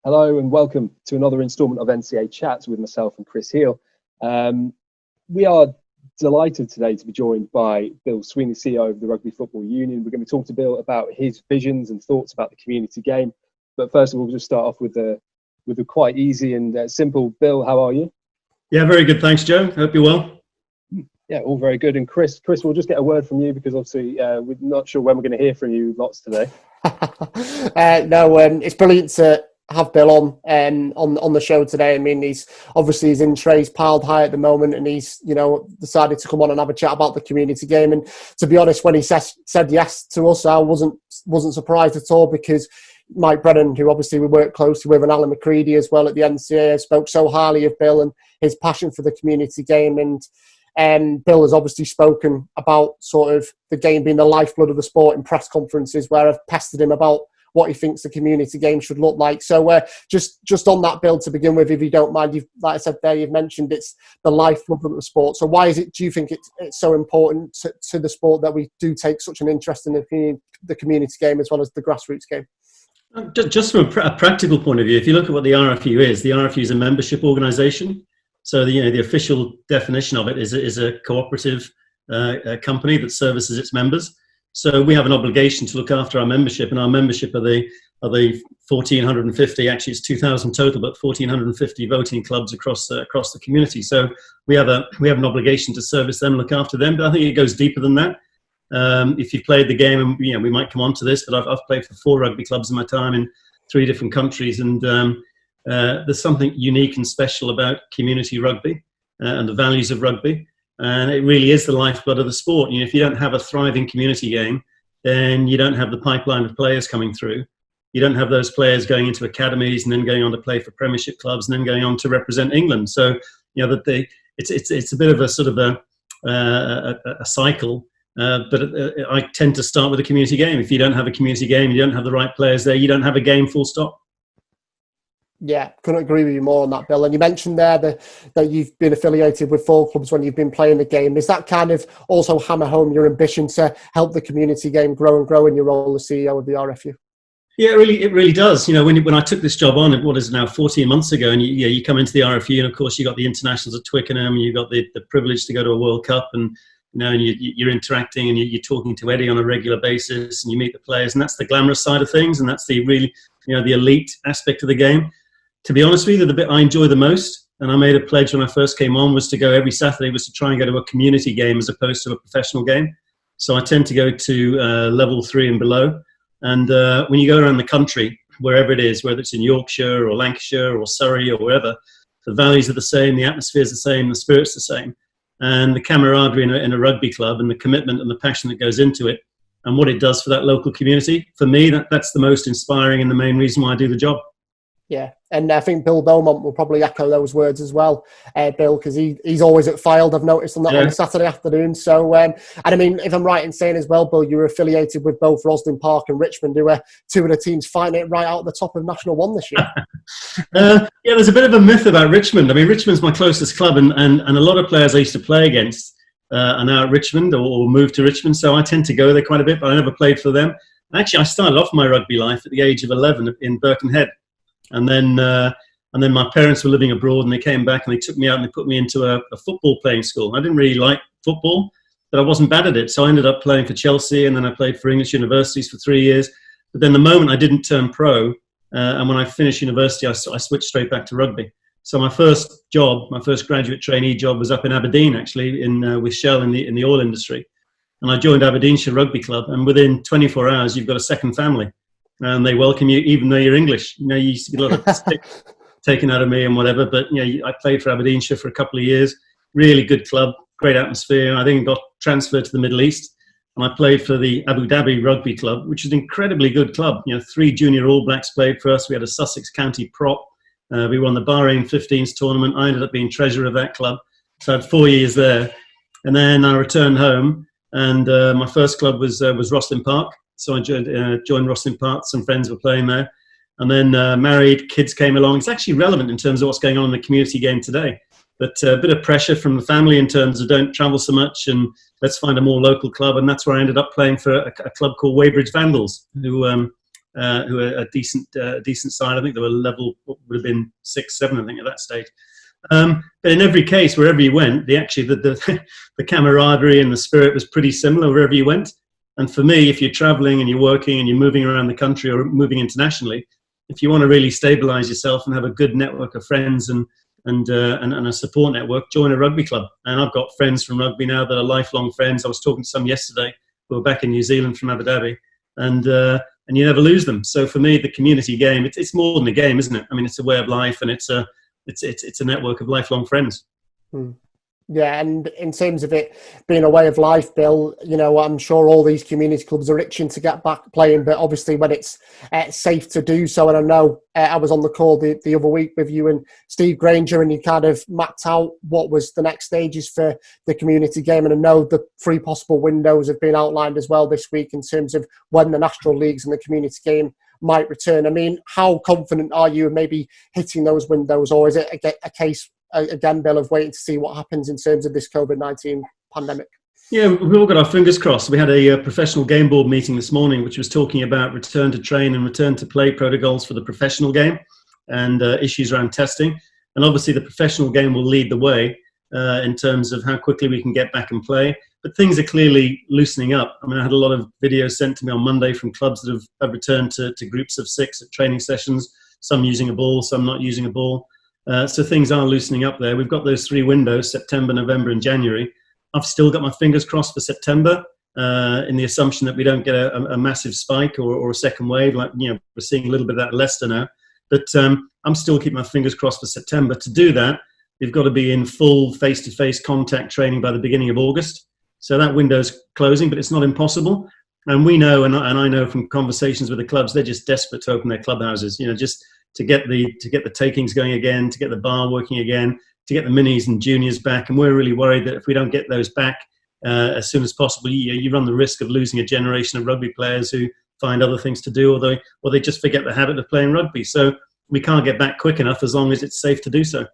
Hello and welcome to another instalment of NCA Chats with myself and Chris Heal. We are delighted today to be joined by Bill Sweeney, CEO of the Rugby Football Union. We're going to talk to Bill about his visions and thoughts about the community game. But first of all, we'll just start off with a quite easy and simple. Bill, how are you? Yeah, very good. Thanks, Joe. Hope you're well. Yeah, all very good. And Chris, we'll just get a word from you because obviously we're not sure when we're going to hear from you lots today. It's brilliant to have Bill on the show today. I mean, he's in trays piled high at the moment, and he's decided to come on and have a chat about the community game. And to be honest, when he said yes to us, I wasn't surprised at all, because Mike Brennan, who obviously we work closely with, and Alan McCready as well at the NCA, spoke so highly of Bill and his passion for the community game. And Bill has obviously spoken about sort of the game being the lifeblood of the sport in press conferences, where I've pestered him about what he thinks the community game should look like. So just on that, Bill, to begin with, if you don't mind, like I said there, you've mentioned it's the lifeblood of the sport. So why do you think it's so important to the sport that we do take such an interest in the community game as well as the grassroots game? Just from a practical point of view, if you look at what the RFU is a membership organisation. So the official definition of it is a cooperative company that services its members. So we have an obligation to look after our membership, and our membership are the 1,450. Actually, it's 2,000 total, but 1,450 voting clubs across the community. So we have an obligation to service them, look after them. But I think it goes deeper than that. If you've played the game, and we might come on to this, but I've played for 4 rugby clubs in my time in 3 different countries, and there's something unique and special about community rugby and the values of rugby. And it really is the lifeblood of the sport. If you don't have a thriving community game, then you don't have the pipeline of players coming through. You don't have those players going into academies and then going on to play for Premiership clubs and then going on to represent England. So it's a bit of a sort of a cycle. But I tend to start with a community game. If you don't have a community game, you don't have the right players there, you don't have a game, full stop. Yeah, couldn't agree with you more on that, Bill. And you mentioned there that you've been affiliated with 4 clubs when you've been playing the game. Is that kind of also hammer home your ambition to help the community game grow and grow in your role as CEO of the RFU? Yeah, it really does. When I took this job on, what is it now, 14 months ago, and you come into the RFU, and of course you got the internationals at Twickenham, you got the privilege to go to a World Cup, and and you're interacting and you're talking to Eddie on a regular basis, and you meet the players, and that's the glamorous side of things, and that's the really the elite aspect of the game. To be honest with you, the bit I enjoy the most, and I made a pledge when I first came on, was to go every Saturday, was to try and go to a community game as opposed to a professional game. So I tend to go to level 3 and below. And when you go around the country, wherever it is, whether it's in Yorkshire or Lancashire or Surrey or wherever, the values are the same, the atmosphere is the same, the spirit's the same. And the camaraderie in a rugby club, and the commitment and the passion that goes into it, and what it does for that local community, for me, that's the most inspiring and the main reason why I do the job. Yeah, and I think Bill Beaumont will probably echo those words as well, Bill, because he's always at Fylde, I've noticed, on a Saturday afternoon. So, and I mean, if I'm right in saying as well, Bill, you're affiliated with both Rosslyn Park and Richmond, who are 2 of the teams fighting it right out at the top of National 1 this year. There's a bit of a myth about Richmond. I mean, Richmond's my closest club, and a lot of players I used to play against are now at Richmond or moved to Richmond, so I tend to go there quite a bit, but I never played for them. Actually, I started off my rugby life at the age of 11 in Birkenhead. And then my parents were living abroad, and they came back and they took me out and they put me into a football playing school. I didn't really like football, but I wasn't bad at it. So I ended up playing for Chelsea, and then I played for English universities for 3 years. But then the moment I didn't turn pro, and when I finished university, I switched straight back to rugby. So my first graduate trainee job was up in Aberdeen, actually, with Shell in the oil industry. And I joined Aberdeenshire Rugby Club, and within 24 hours, you've got a second family. And they welcome you even though you're English. You used to get a lot of stick taken out of me and whatever, but I played for Aberdeenshire for a couple of years. Really good club, great atmosphere. I then got transferred to the Middle East, and I played for the Abu Dhabi Rugby Club, which is an incredibly good club. 3 junior All Blacks played for us. We had a Sussex County prop. We won the Bahrain 15s tournament. I ended up being treasurer of that club. So I had 4 years there, and then I returned home, and my first club was Rosslyn Park. So I joined Rosslyn Park. Some friends were playing there. And then married, kids came along. It's actually relevant in terms of what's going on in the community game today. But a bit of pressure from the family in terms of don't travel so much and let's find a more local club. And that's where I ended up playing for a club called Weybridge Vandals, who who are a decent side. I think they were level, what would have been 6, 7, I think, at that stage. But in every case, wherever you went, the camaraderie and the spirit was pretty similar wherever you went. And for me, if you're traveling and you're working and you're moving around the country or moving internationally, if you want to really stabilize yourself and have a good network of friends and a support network, join a rugby club. And I've got friends from rugby now that are lifelong friends. I was talking to some yesterday who were back in New Zealand from Abu Dhabi, and you never lose them. So for me, the community game, it's more than a game, isn't it? I mean, it's a way of life, and it's a network of lifelong friends. Yeah, and in terms of it being a way of life, Bill, you know, I'm sure all these community clubs are itching to get back playing, but obviously when it's safe to do so. And I know I was on the call the other week with you and Steve Granger, and you kind of mapped out what was the next stages for the community game. And I know the 3 possible windows have been outlined as well this week in terms of when the national leagues and the community game might return. I mean, how confident are you in maybe hitting those windows, or is it a case, again, Bill, of waiting to see what happens in terms of this COVID-19 pandemic? Yeah, we've all got our fingers crossed. We had a professional game board meeting this morning, which was talking about return to train and return to play protocols for the professional game and issues around testing. And obviously the professional game will lead the way in terms of how quickly we can get back and play. But things are clearly loosening up. I mean, I had a lot of videos sent to me on Monday from clubs that have returned to groups of 6 at training sessions, some using a ball, some not using a ball. So things are loosening up there. We've got those 3 windows, September, November and January. I've still got my fingers crossed for September in the assumption that we don't get a massive spike or a second wave. Like, you know, we're seeing a little bit of that in Leicester now. But I'm still keeping my fingers crossed for September. To do that, you've got to be in full face-to-face contact training by the beginning of August. So that window's closing, but it's not impossible. And we know, and I know from conversations with the clubs, they're just desperate to open their clubhouses, you know, just to get the takings going again, to get the bar working again, to get the minis and juniors back. And we're really worried that if we don't get those back as soon as possible, you run the risk of losing a generation of rugby players who find other things to do, or they just forget the habit of playing rugby. So we can't get back quick enough as long as it's safe to do so.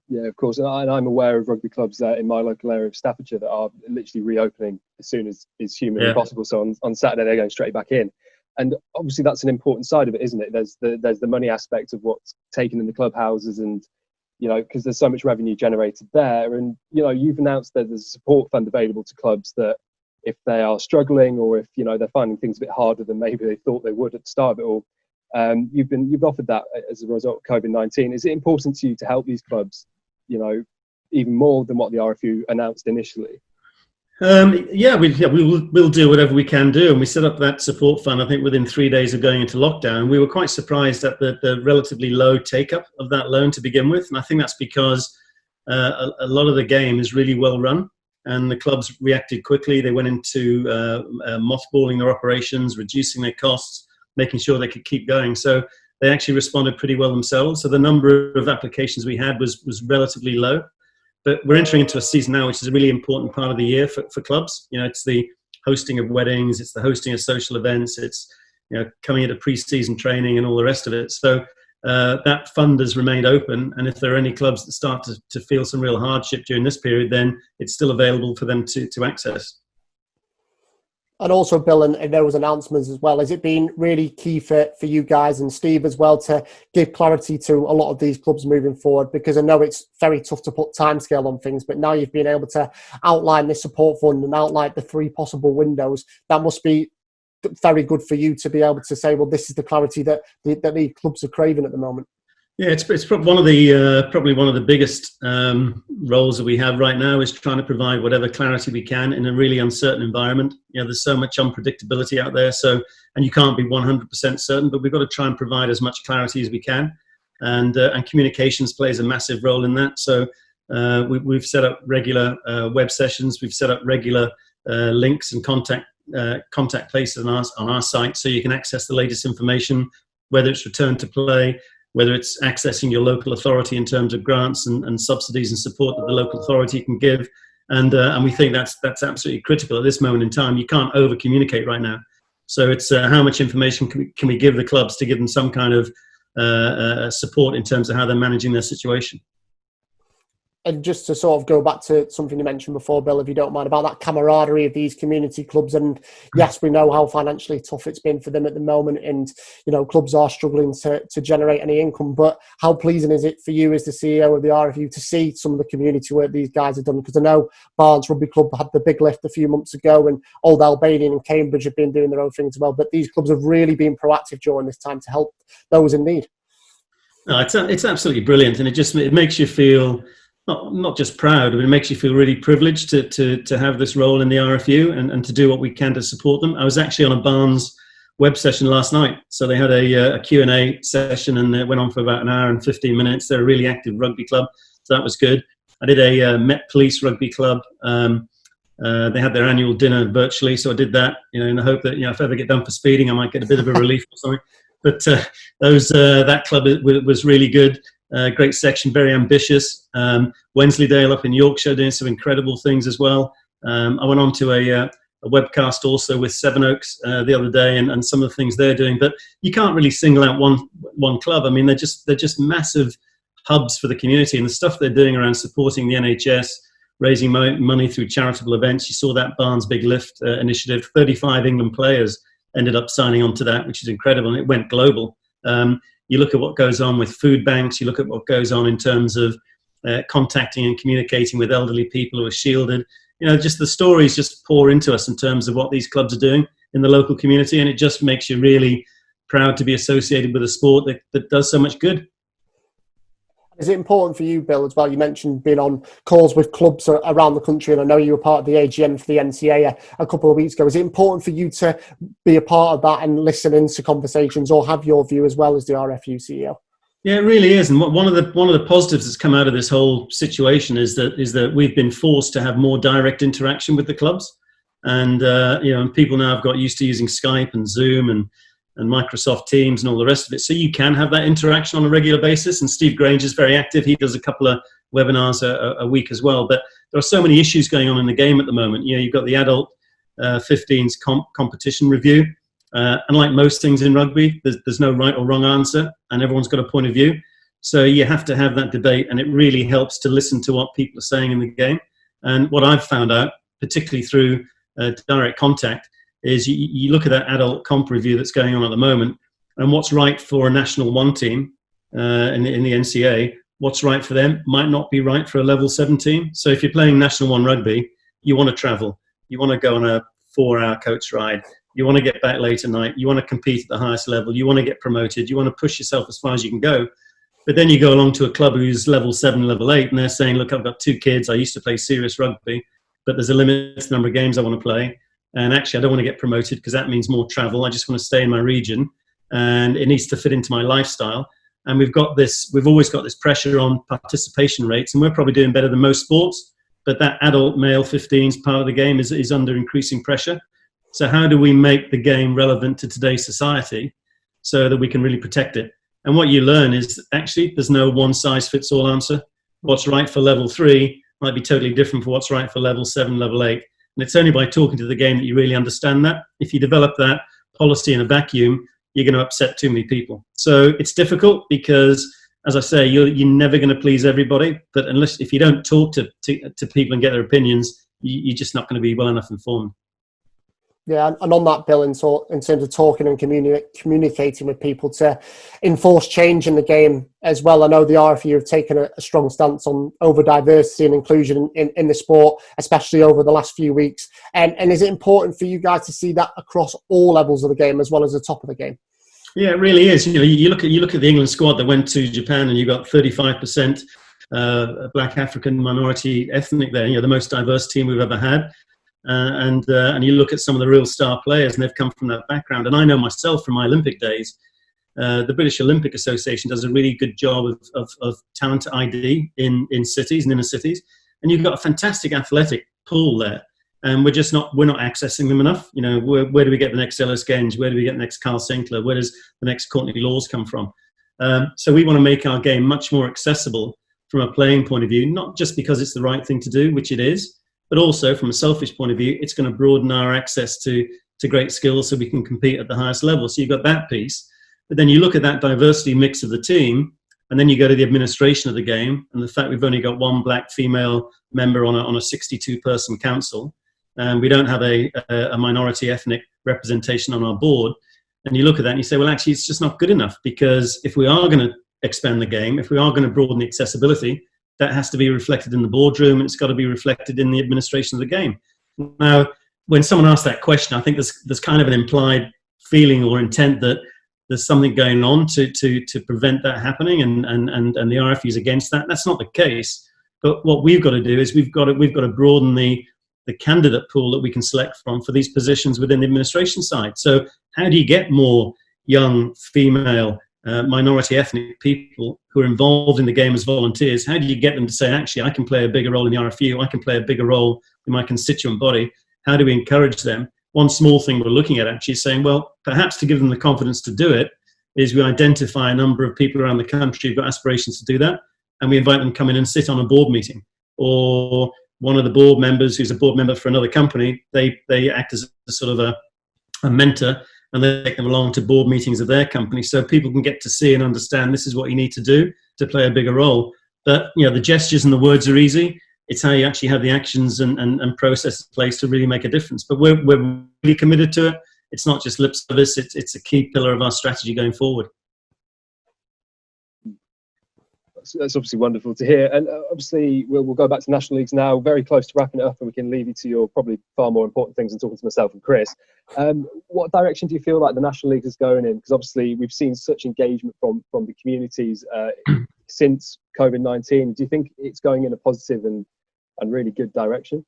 Yeah, of course. And I'm aware of rugby clubs in my local area of Staffordshire that are literally reopening as soon as is humanly possible. So on Saturday, they're going straight back in. And obviously that's an important side of it, isn't it? There's the money aspect of what's taken in the clubhouses, and, you know, because there's so much revenue generated there. And, you know, you've announced that there's a support fund available to clubs that if they are struggling, or if, you know, they're finding things a bit harder than maybe they thought they would at the start of it all, you've offered that as a result of COVID-19. Is it important to you to help these clubs, you know, even more than what the RFU announced initially? We'll do whatever we can do, and we set up that support fund, I think, within 3 days of going into lockdown. We were quite surprised at the relatively low take-up of that loan to begin with, and I think that's because a lot of the game is really well run, and the clubs reacted quickly. They went into mothballing their operations, reducing their costs, making sure they could keep going. So they actually responded pretty well themselves. So the number of applications we had was relatively low. But we're entering into a season now, which is a really important part of the year for clubs. You know, it's the hosting of weddings, it's the hosting of social events, it's, you know, coming into pre-season training and all the rest of it. So that fund has remained open, and if there are any clubs that start to feel some real hardship during this period, then it's still available for them to access. And also, Bill, and those announcements as well, has it been really key for you guys and Steve as well to give clarity to a lot of these clubs moving forward? Because I know it's very tough to put timescale on things, but now you've been able to outline this support fund and outline the 3 possible windows. That must be very good for you to be able to say, well, this is the clarity that the clubs are craving at the moment. Yeah, it's probably one of the biggest roles that we have right now is trying to provide whatever clarity we can in a really uncertain environment. You know, there's so much unpredictability out there, and you can't be 100% certain, but we've got to try and provide as much clarity as we can, and communications plays a massive role in that. So we've set up regular web sessions, we've set up regular links and contact places on our site, so you can access the latest information, whether it's return to play, whether it's accessing your local authority in terms of grants and subsidies and support that the local authority can give. And we think that's absolutely critical at this moment in time. You can't over-communicate right now. So it's how much information can we give the clubs to give them some kind of support in terms of how they're managing their situation. And just to sort of go back to something you mentioned before, Bill, if you don't mind, about that camaraderie of these community clubs. And yes, we know how financially tough it's been for them at the moment. And, you know, clubs are struggling to generate any income. But how pleasing is it for you as the CEO of the RFU to see some of the community work these guys have done? Because I know Barnes Rugby Club had the big lift a few months ago, and Old Albanian and Cambridge have been doing their own things as well. But these clubs have really been proactive during this time to help those in need. No, it's absolutely brilliant. And it makes you feel not just proud, but it makes you feel really privileged to have this role in the RFU and to do what we can to support them. I was actually on a Barnes web session last night. So they had a Q&A session, and it went on for about an hour and 15 minutes. They're a really active rugby club, so that was good. I did a Met Police Rugby Club. They had their annual dinner virtually, so I did that, you know, in the hope that, you know, if I ever get done for speeding, I might get a bit of a relief or something. But that club was really good. Great section, very ambitious. Wensleydale up in Yorkshire doing some incredible things as well. I went on to a webcast also with Sevenoaks the other day, and some of the things they're doing. But you can't really single out one club. I mean, they're just massive hubs for the community, and the stuff they're doing around supporting the NHS, raising money through charitable events. You saw that Barnes Big Lift initiative. 35 England players ended up signing on to that, which is incredible, and it went global. You look at what goes on with food banks, you look at what goes on in terms of contacting and communicating with elderly people who are shielded. You know, just the stories just pour into us in terms of what these clubs are doing in the local community, and it just makes you really proud to be associated with a sport that does so much good. Is it important for you, Bill, as well? You mentioned being on calls with clubs around the country, and I know you were part of the AGM for the NCA a couple of weeks ago. Is it important for you to be a part of that and listen into conversations, or have your view as well as the RFU CEO? Yeah, it really is. And one of the positives that's come out of this whole situation is that we've been forced to have more direct interaction with the clubs, and you know, and people now have got used to using Skype and Zoom and Microsoft Teams and all the rest of it. So you can have that interaction on a regular basis. And Steve Grange is very active. He does a couple of webinars a week as well. But there are so many issues going on in the game at the moment. You know, you've got the adult 15s competition review. Unlike most things in rugby, there's no right or wrong answer, and everyone's got a point of view. So you have to have that debate, and it really helps to listen to what people are saying in the game. And what I've found out, particularly through direct contact, is you look at that adult comp review that's going on at the moment, and what's right for a National 1 team in the NCA, what's right for them might not be right for a Level 7 team. So if you're playing National 1 rugby, you want to travel. You want to go on a 4-hour coach ride. You want to get back late at night. You want to compete at the highest level. You want to get promoted. You want to push yourself as far as you can go. But then you go along to a club who's Level 7, Level 8, and they're saying, look, I've got 2 kids. I used to play serious rugby, but there's a limited number of games I want to play. And actually, I don't want to get promoted because that means more travel. I just want to stay in my region, and it needs to fit into my lifestyle. And we've always got this pressure on participation rates, and we're probably doing better than most sports. But that adult male 15s part of the game is under increasing pressure. So how do we make the game relevant to today's society so that we can really protect it? And what you learn is actually there's no one-size-fits-all answer. What's right for Level 3 might be totally different for what's right for Level 7, Level 8. And it's only by talking to the game that you really understand that. If you develop that policy in a vacuum, you're going to upset too many people. So it's difficult because, as I say, you're never going to please everybody. But if you don't talk to people and get their opinions, you're just not going to be well enough informed. Yeah, and on that, Bill, in terms of talking and communicating with people to enforce change in the game as well, I know the RFU have taken a strong stance over diversity and inclusion in the sport, especially over the last few weeks. And is it important for you guys to see that across all levels of the game as well as the top of the game? Yeah, it really is. You know, you look at the England squad that went to Japan, and you got 35% Black African minority ethnic there. You know, the most diverse team we've ever had. And you look at some of the real star players, and they've come from that background. And I know myself from my Olympic days, the British Olympic Association does a really good job of talent ID in cities and inner cities. And you've got a fantastic athletic pool there. And we're not accessing them enough. You know, where do we get the next Ellis Genge? Where do we get the next Carl Sinclair? Where does the next Courtney Laws come from? So we want to make our game much more accessible from a playing point of view, not just because it's the right thing to do, which it is, but also from a selfish point of view, it's going to broaden our access to great skills so we can compete at the highest level. So you've got that piece. But then you look at that diversity mix of the team, And then you go to the administration of the game, and the fact we've only got one black female member on a 62-person council, and we don't have a minority ethnic representation on our board. And you look at that and you say, well, actually, it's just not good enough, because if we are going to expand the game, if we are going to broaden the accessibility, that has to be reflected in the boardroom, and it's got to be reflected in the administration of the game. Now, when someone asks that question, I think there's kind of an implied feeling or intent that there's something going on to prevent that happening, and the RFU is against that. That's not the case. But what we've got to do is we've got to broaden the candidate pool that we can select from for these positions within the administration side. So how do you get more young, female, minority ethnic people who are involved in the game as volunteers? How do you get them to say, actually, I can play a bigger role in the RFU, I can play a bigger role in my constituent body? How do we encourage them? One small thing we're looking at actually is saying, well, perhaps to give them the confidence to do it is we identify a number of people around the country who've got aspirations to do that, and we invite them to come in and sit on a board meeting. Or one of the board members who's a board member for another company, they act as a sort of a mentor, and they take them along to board meetings of their company so people can get to see and understand this is what you need to do to play a bigger role. But, you know, the gestures and the words are easy. It's how you actually have the actions and processes in place to really make a difference. But we're really committed to it. It's not just lip service. It's a key pillar of our strategy going forward. That's obviously wonderful to hear. And obviously, we'll go back to National Leagues now, very close to wrapping it up, and we can leave you to your probably far more important things than talking to myself and Chris. What direction do you feel like the National League is going in? Because obviously, we've seen such engagement from the communities since COVID-19. Do you think it's going in a positive and really good direction?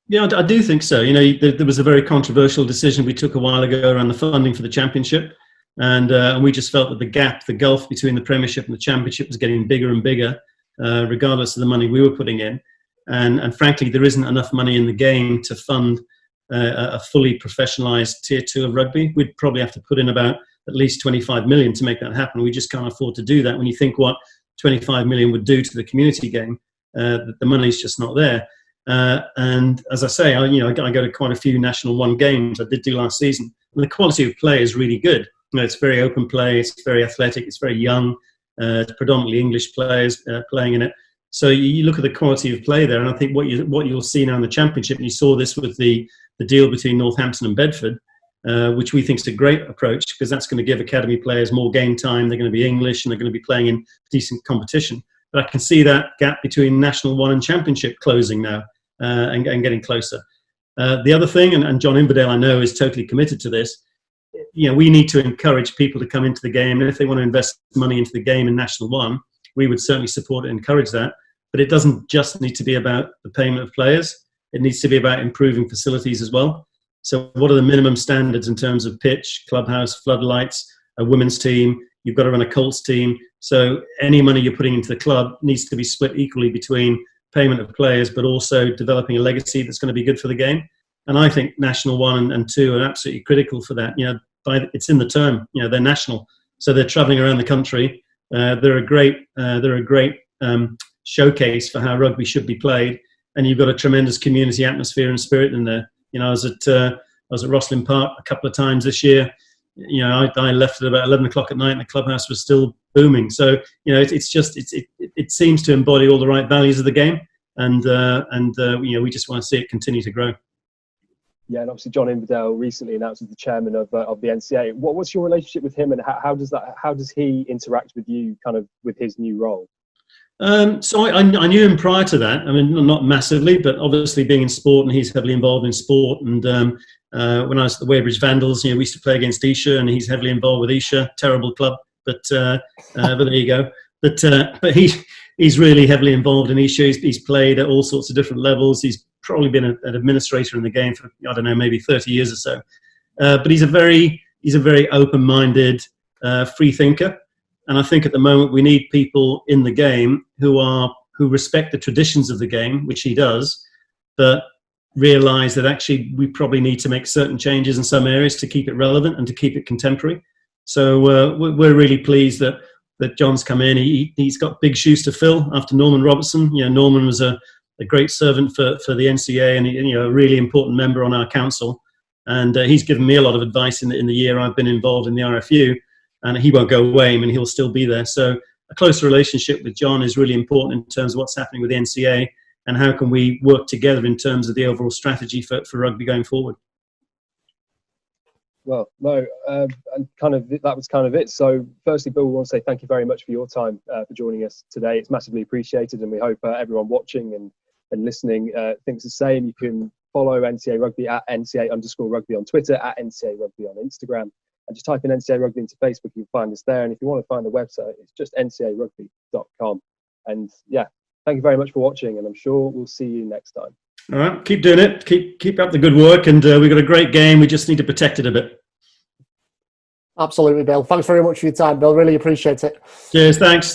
Yeah, I do think so. You know, there was a very controversial decision we took a while ago around the funding for the Championship. And we just felt that the gulf between the Premiership and the Championship was getting bigger and bigger, regardless of the money we were putting in. And frankly, there isn't enough money in the game to fund a fully professionalised Tier 2 of rugby. We'd probably have to put in about at least 25 million to make that happen. We just can't afford to do that. When you think what 25 million would do to the community game, the money's just not there. And as I say, I go to quite a few National 1 games. I did do last season. And the quality of play is really good. You know, it's very open play, it's very athletic, it's very young, it's predominantly English players playing in it. So you look at the quality of play there, and I think what you'll see now in the Championship, and you saw this with the deal between Northampton and Bedford, which we think is a great approach, because that's going to give academy players more game time, they're going to be English, and they're going to be playing in decent competition. But I can see that gap between National 1 and Championship closing now, and getting closer. The other thing, and John Bedell I know is totally committed to this, you know, we need to encourage people to come into the game, and if they want to invest money into the game in National 1, we would certainly support and encourage that. But it doesn't just need to be about the payment of players. It needs to be about improving facilities as well. So what are the minimum standards in terms of pitch, clubhouse, floodlights, a women's team? You've got to run a Colts team. So any money you're putting into the club needs to be split equally between payment of players, but also developing a legacy that's going to be good for the game. And I think National 1 and 2 are absolutely critical for that. You know, it's in the term. You know, they're national, so they're travelling around the country. They're a great showcase for how rugby should be played. And you've got a tremendous community atmosphere and spirit in there. You know, I was at Rosslyn Park a couple of times this year. You know, I left at about 11 o'clock at night, and the clubhouse was still booming. So, you know, it seems to embody all the right values of the game, and you know, we just want to see it continue to grow. Yeah, and obviously John Bedell recently announced as the chairman of the NCA. What's your relationship with him, and how does he interact with you, kind of with his new role? So I knew him prior to that. I mean, not massively, but obviously being in sport, and he's heavily involved in sport. And when I was at the Weybridge Vandals, you know, we used to play against Esher, and he's heavily involved with Esher. Terrible club, but there you go. But he's really heavily involved in Esher. He's played at all sorts of different levels. He's probably been an administrator in the game for, I don't know, maybe 30 years or so. But he's a very open-minded, free thinker. And I think at the moment we need people in the game who respect the traditions of the game, which he does, but realise that actually we probably need to make certain changes in some areas to keep it relevant and to keep it contemporary. So we're really pleased that John's come in. He's got big shoes to fill after Norman Robertson. You know, Norman was a great servant for the NCA, and you know, a really important member on our council. And he's given me a lot of advice in the year I've been involved in the RFU. And he won't go away. I mean, he'll still be there. So a closer relationship with John is really important in terms of what's happening with the NCA and how can we work together in terms of the overall strategy for rugby going forward. Well, no, and that was kind of it. So firstly, Bill, we want to say thank you very much for your time for joining us today. It's massively appreciated, and we hope everyone watching and listening thinks the same. You can follow NCA Rugby at NCA_Rugby on Twitter, at NCA Rugby on Instagram, and just type in NCA Rugby into Facebook, you'll find us there. And if you want to find the website, it's just ncarugby.com. And yeah, thank you very much for watching, and I'm sure we'll see you next time. All right, keep doing it. Keep up the good work, and we've got a great game. We just need to protect it a bit. Absolutely, Bill. Thanks very much for your time, Bill. Really appreciate it. Cheers, thanks.